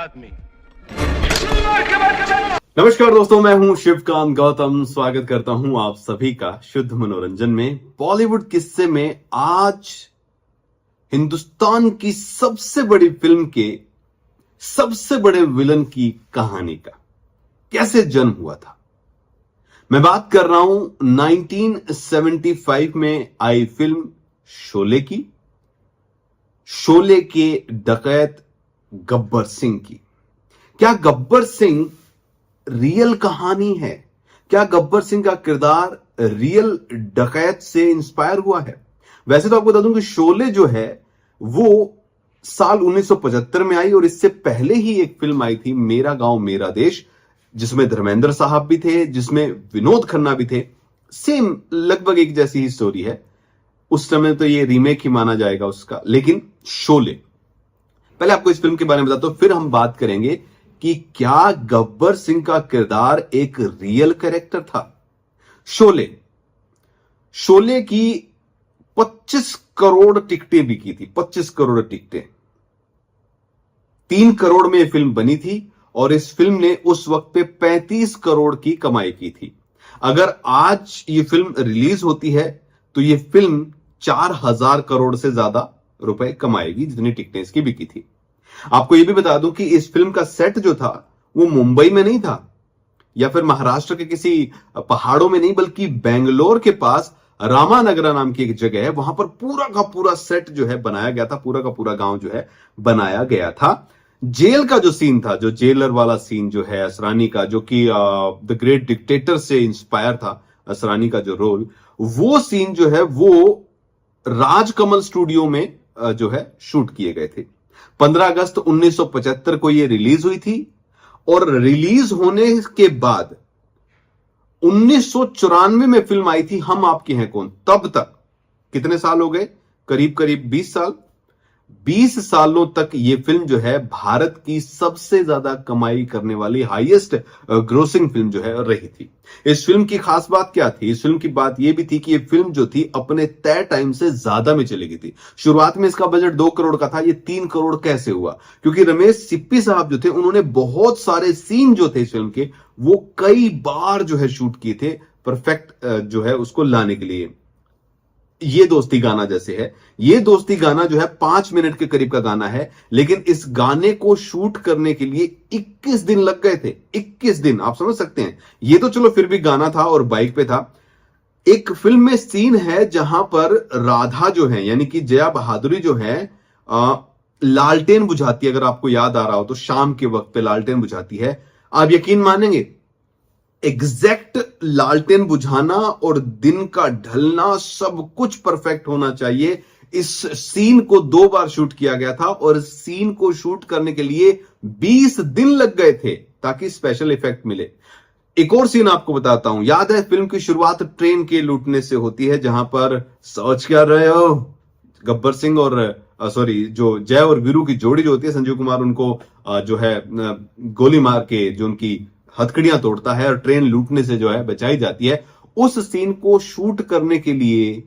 आदमी। नमस्कार दोस्तों, मैं हूं शिवकांत गौतम। स्वागत करता हूं आप सभी का शुद्ध मनोरंजन में। बॉलीवुड किस्से में आज हिंदुस्तान की सबसे बड़ी फिल्म के सबसे बड़े विलन की कहानी का कैसे जन्म हुआ था। मैं बात कर रहा हूं 1975 में आई फिल्म शोले की, शोले के डकैत गब्बर सिंह की। क्या गब्बर सिंह रियल कहानी है? क्या गब्बर सिंह का किरदार रियल डकैत से इंस्पायर हुआ है? वैसे तो आपको बता दूं कि शोले जो है वो साल 1975 में आई और इससे पहले ही एक फिल्म आई थी मेरा गांव मेरा देश, जिसमें धर्मेंद्र साहब भी थे, जिसमें विनोद खन्ना भी थे। सेम लगभग एक जैसी ही स्टोरी है। उस समय तो ये रीमेक ही माना जाएगा उसका, लेकिन शोले, पहले आपको इस फिल्म के बारे में बताता हूं, फिर हम बात करेंगे कि क्या गब्बर सिंह का किरदार एक रियल कैरेक्टर था। शोले शोले की 25 करोड़ टिकटें बिकी थी। 25 करोड़ टिकटें। 3 करोड़ में यह फिल्म बनी थी और इस फिल्म ने उस वक्त पे 35 करोड़ की कमाई की थी। अगर आज ये फिल्म रिलीज होती है तो यह फिल्म 4000 करोड़ से ज्यादा रुपए कमाएगी, जितनी टिकटें इसकी बिकी थी। आपको यह भी बता दूं कि इस फिल्म का सेट जो था वो मुंबई में नहीं था या फिर महाराष्ट्र के किसी पहाड़ों में नहीं, बल्कि बेंगलोर के पास रामानगरा नाम की एक जगह है, वहां पर पूरा का पूरा सेट जो है बनाया गया था। पूरा का पूरा गांव जो है बनाया गया था। जेल का जो सीन था, जो जेलर वाला सीन जो है असरानी का, जो कि द ग्रेट डिक्टेटर से इंस्पायर था, असरानी का जो रोल, वो सीन जो है वो राजकमल स्टूडियो में जो है शूट किए गए थे। 15 अगस्त 1975 को यह रिलीज हुई थी और रिलीज होने के बाद 1994 में फिल्म आई थी हम आपके हैं कौन। तब तक कितने साल हो गए? करीब करीब 20 साल। 20 सालों तक यह फिल्म जो है भारत की सबसे ज्यादा कमाई करने वाली हाईएस्ट ग्रोसिंग फिल्म जो है रही थी। इस फिल्म की खास बात क्या थी? इस फिल्म की बात यह भी थी कि यह फिल्म जो थी अपने तय टाइम से ज्यादा में चली गई थी। शुरुआत में इसका बजट 2 करोड़ का था। यह 3 करोड़ कैसे हुआ? क्योंकि रमेश सिप्पी साहब जो थे उन्होंने बहुत सारे सीन जो थे इस फिल्म के वो कई बार जो है शूट किए थे, परफेक्ट जो है उसको लाने के लिए। ये दोस्ती गाना जैसे है, ये दोस्ती गाना जो है 5 मिनट के करीब का गाना है, लेकिन इस गाने को शूट करने के लिए 21 दिन लग गए थे। 21 दिन, आप समझ सकते हैं। ये तो चलो फिर भी गाना था और बाइक पे था। एक फिल्म में सीन है जहां पर राधा जो है, यानी कि जया बहादुरी जो है, लालटेन बुझाती है। अगर आपको याद आ रहा हो तो शाम के वक्त पे लालटेन बुझाती है। आप यकीन मानेंगे, एग्जैक्ट लालटेन बुझाना और दिन का ढलना सब कुछ परफेक्ट होना चाहिए। इस सीन को 2 बार शूट किया गया था और सीन को शूट करने के लिए 20 दिन लग गए थे ताकि स्पेशल इफेक्ट मिले। एक और सीन आपको बताता हूं। याद है, फिल्म की शुरुआत ट्रेन के लूटने से होती है, जहां पर सोच कर रहे हो गब्बर सिंह और जो जय और वीरू की जोड़ी जो होती है, संजीव कुमार उनको जो है गोली मार के जो उनकी हथकड़ियां तोड़ता है और ट्रेन लूटने से जो है बचाई जाती है। उस सीन को शूट करने के लिए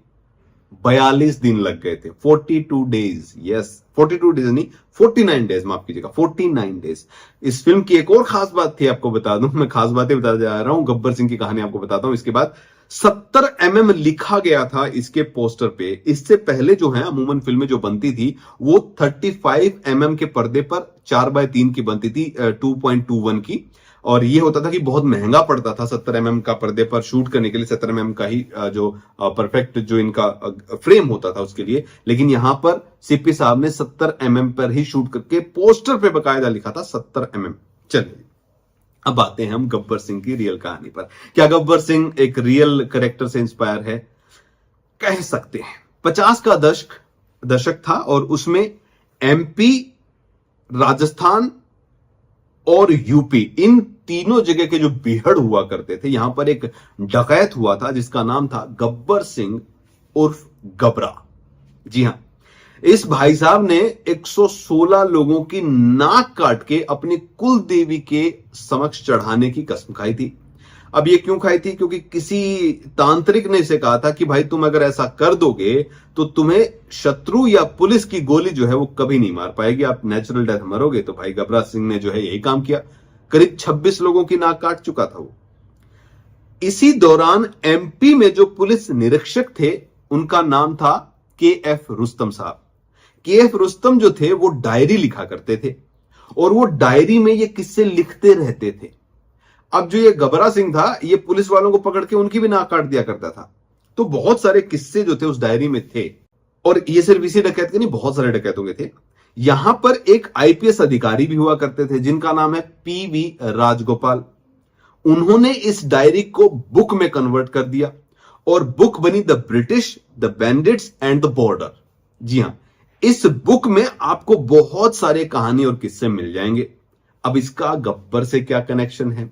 42 दिन लग गए थे। 42 डेज। यस, 42 डेज नहीं, 49 डेज, माफ कीजिएगा, 49 डेज। इस फिल्म की एक और खास बात थी, आपको बता दूं, मैं खास बातें बताता जा रहा हूं, गब्बर सिंह की कहानी आपको बताता हूं। इसके बाद 70 mm लिखा गया था इसके पोस्टर पे। इससे पहले जो है अमूमन फिल्में जो बनती थी वो 35 mm के पर्दे पर 4x3 की बनती थी, 2.21 की। और ये होता था कि बहुत महंगा पड़ता था 70 mm का पर्दे पर शूट करने के लिए। 70 mm का ही जो परफेक्ट जो इनका फ्रेम होता था उसके लिए। लेकिन यहां पर सीपी साहब ने 70 mm पर ही शूट करके पोस्टर पे बकायदा लिखा था 70 mm। चलिए अब आते हैं हम गब्बर सिंह की रियल कहानी पर। क्या गब्बर सिंह एक रियल कैरेक्टर से इंस्पायर है? कह सकते हैं। 50 का दशक था और उसमें एमपी, राजस्थान और यूपी, इन तीनों जगह के जो बिहड़ हुआ करते थे, यहां पर एक डकैत हुआ था जिसका नाम था गब्बर सिंह उर्फ गबरा। जी हां, इस भाई साहब ने 116 लोगों की नाक काट के अपनी कुल देवी के समक्ष चढ़ाने की कसम खाई थी। अब ये क्यों खाई थी? क्योंकि किसी तांत्रिक ने इसे कहा था कि भाई तुम अगर ऐसा कर दोगे तो तुम्हें शत्रु या पुलिस की गोली जो है वो कभी नहीं मार पाएगी, आप नेचुरल डेथ मरोगे। तो भाई गबरा सिंह ने जो है यही काम किया, करीब 26 लोगों की नाक काट चुका था वो। इसी दौरान एमपी में जो पुलिस निरीक्षक थे उनका नाम था KF रुस्तम साहब। KF रुस्तम जो थे वो डायरी लिखा करते थे और वो डायरी में ये किस्से लिखते रहते थे। अब जो ये गबरा सिंह था ये पुलिस वालों को पकड़ के उनकी भी नाक काट दिया करता था। तो बहुत सारे किस्से जो थे उस डायरी में थे, और ये सिर्फ इसी डकैत के नहीं, बहुत सारे डकैतों के थे। यहां पर एक IPS अधिकारी भी हुआ करते थे जिनका नाम है PV राजगोपाल। उन्होंने इस डायरी को बुक में कन्वर्ट कर दिया और बुक बनी the British, the bandits and the border. जी हां, इस बुक में आपको बहुत सारे कहानी और किस्से मिल जाएंगे। अब इसका गब्बर से क्या कनेक्शन है?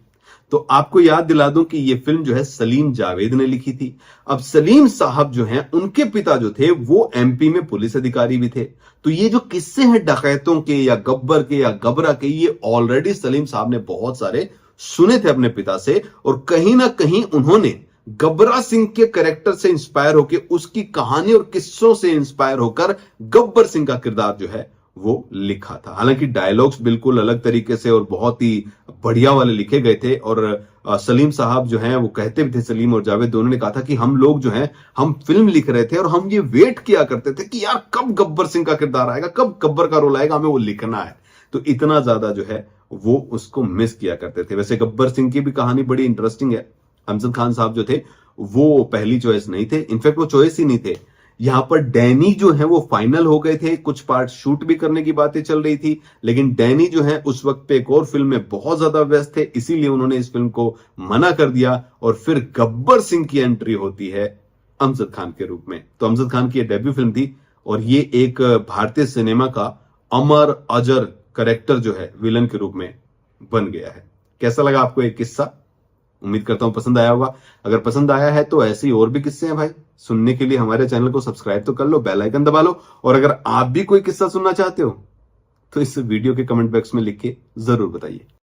तो आपको याद दिला दूं कि यह फिल्म जो है सलीम जावेद ने लिखी थी। अब सलीम साहब जो हैं उनके पिता जो थे वो MP में पुलिस अधिकारी भी थे। तो ये जो किस्से हैं डकैतों के या गब्बर के या गबरा के, ये ऑलरेडी सलीम साहब ने बहुत सारे सुने थे अपने पिता से, और कहीं ना कहीं उन्होंने गबरा सिंह के कैरेक्टर से इंस्पायर होकर, उसकी कहानी और किस्सों से इंस्पायर होकर गब्बर सिंह का किरदार जो है वो लिखा था। हालांकि डायलॉग्स बिल्कुल अलग तरीके से और बहुत ही बढ़िया वाले लिखे गए थे। और सलीम साहब जो हैं वो कहते भी थे, सलीम और जावेद दोनों ने कहा था कि हम लोग जो हैं हम फिल्म लिख रहे थे और हम ये वेट किया करते थे कि यार कब गब्बर सिंह का किरदार आएगा, कब गब्बर का रोल आएगा, हमें वो लिखना है। तो इतना ज्यादा जो है वो उसको मिस किया करते थे। वैसे गब्बर सिंह की भी कहानी बड़ी इंटरेस्टिंग है। अमजद खान साहब जो थे वो पहली चॉइस नहीं थे, इनफैक्ट वो चॉइस ही नहीं थे। यहां पर डैनी जो है वो फाइनल हो गए थे, कुछ पार्ट शूट भी करने की बातें चल रही थी, लेकिन डैनी जो है उस वक्त पे एक और फिल्म में बहुत ज्यादा व्यस्त थे, इसीलिए उन्होंने इस फिल्म को मना कर दिया। और फिर गब्बर सिंह की एंट्री होती है अमजद खान के रूप में। तो अमजद खान की डेब्यू फिल्म थी और ये एक भारतीय सिनेमा का अमर अजर कैरेक्टर जो है विलन के रूप में बन गया है। कैसा लगा आपको एक किस्सा? उम्मीद करता हूं पसंद आया होगा। अगर पसंद आया है तो ऐसे ही और भी किस्से हैं भाई, सुनने के लिए हमारे चैनल को सब्सक्राइब तो कर लो, बेल आइकन दबा लो। और अगर आप भी कोई किस्सा सुनना चाहते हो तो इस वीडियो के कमेंट बॉक्स में लिख के जरूर बताइए।